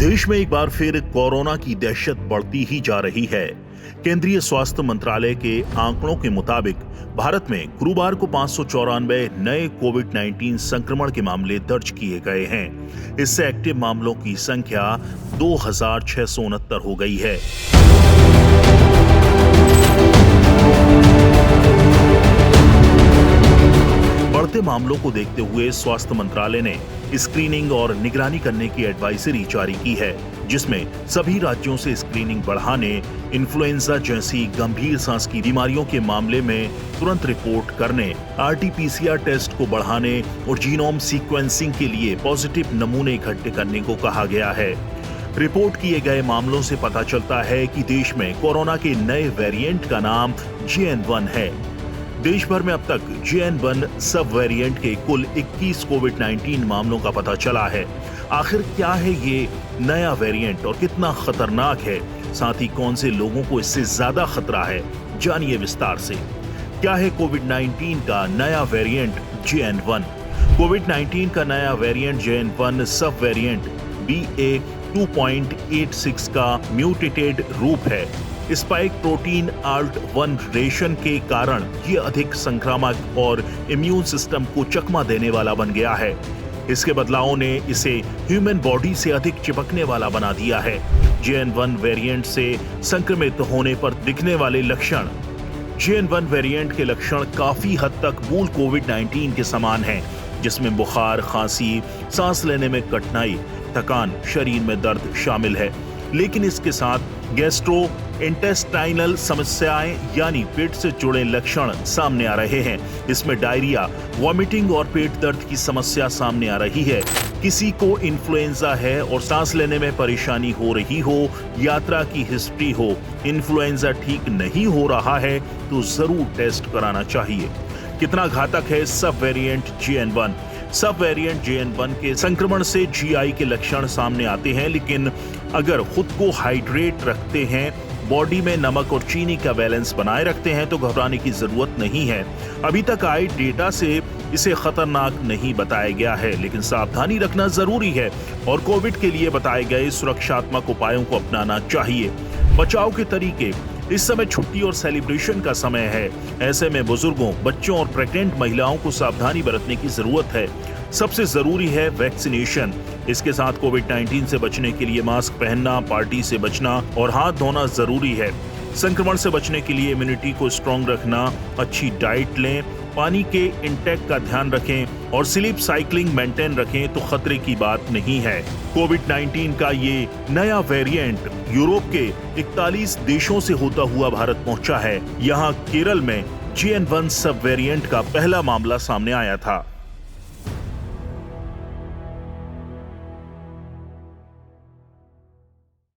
देश में एक बार फिर कोरोना की दहशत बढ़ती ही जा रही है। केंद्रीय स्वास्थ्य मंत्रालय के आंकड़ों के मुताबिक भारत में गुरुवार को 594 नए कोविड-19 संक्रमण के मामले दर्ज किए गए हैं। इससे एक्टिव मामलों की संख्या 2669 हो गई है। बढ़ते मामलों को देखते हुए स्वास्थ्य मंत्रालय ने स्क्रीनिंग और निगरानी करने की एडवाइजरी जारी की है, जिसमें सभी राज्यों से स्क्रीनिंग बढ़ाने, इन्फ्लुएंजा जैसी गंभीर सांस की बीमारियों के मामले में तुरंत रिपोर्ट करने, आरटी-पीसीआर टेस्ट को बढ़ाने और जीनोम सीक्वेंसिंग के लिए पॉजिटिव नमूने इकट्ठे करने को कहा गया है। रिपोर्ट किए गए मामलों से पता चलता है कि देश में कोरोना के नए वेरिएंट का नाम JN1 है। देश भर में अब तक JN1 सब वेरिएंट के कुल 21 कोविड-19 मामलों का पता चला है। आखिर क्या है ये नया वेरिएंट और कितना खतरनाक है? साथ ही कौन से लोगों को इससे ज्यादा खतरा है? जानिए विस्तार से। क्या है कोविड-19 का नया वेरिएंट JN1? कोविड-19 का नया वेरिएंट JN1 सब वेरिएंट BA.2.86 का म्यूटेटेड रूप है। स्पाइक प्रोटीन ALT1 के कारण ये अधिक संक्रामक और इम्यून सिस्टम को चकमा देने वाला बन गया है। इसके बदलावों ने इसे ह्यूमन बॉडी से अधिक चिपकने वाला बना दिया है। JN1 वेरिएंट से संक्रमित होने पर दिखने वाले लक्षण। JN1 वेरिएंट के लक्षण काफी हद तक मूल कोविड-19 के समान हैं, जिसमें बुखार, खांसी, सांस लेने में कठिनाई, थकान, शरीर में दर्द शामिल है। लेकिन इसके साथ गैस्ट्रो इंटेस्टाइनल समस्याएं यानी पेट से जुड़े लक्षण सामने आ रहे हैं। इसमें डायरिया, वॉमिटिंग और पेट दर्द की समस्या सामने आ रही है। किसी को इन्फ्लुएंजा है और सांस लेने में परेशानी हो रही हो, यात्रा की हिस्ट्री हो, इन्फ्लुएंजा ठीक नहीं हो रहा है तो जरूर टेस्ट कराना चाहिए। कितना घातक है सब वेरिएंट JN1? सब वेरिएंट JN1 के संक्रमण से GI के लक्षण सामने आते हैं, लेकिन अगर खुद को हाइड्रेट रखते हैं, बॉडी में नमक और चीनी का बैलेंस बनाए रखते हैं तो घबराने की जरूरत नहीं है। अभी तक आए डेटा से इसे खतरनाक नहीं बताया गया है, लेकिन सावधानी रखना जरूरी है और कोविड के लिए बताए गए सुरक्षात्मक उपायों को अपनाना चाहिए। बचाव के तरीके। इस समय छुट्टी और सेलिब्रेशन का समय है। ऐसे में बुजुर्गों, बच्चों और प्रेग्नेंट महिलाओं को सावधानी बरतने की जरूरत है। सबसे जरूरी है वैक्सीनेशन। इसके साथ कोविड-19 से बचने के लिए मास्क पहनना, पार्टी से बचना और हाथ धोना जरूरी है। संक्रमण से बचने के लिए इम्यूनिटी को स्ट्रांग रखना, अच्छी डाइट लें, पानी के इंटेक का ध्यान रखें और स्लीप साइकिलिंग मेंटेन रखें तो खतरे की बात नहीं है। कोविड-19 का ये नया वेरिएंट यूरोप के 41 देशों से होता हुआ भारत पहुंचा है। यहाँ केरल में JN1 सब वेरिएंट का पहला मामला सामने आया था।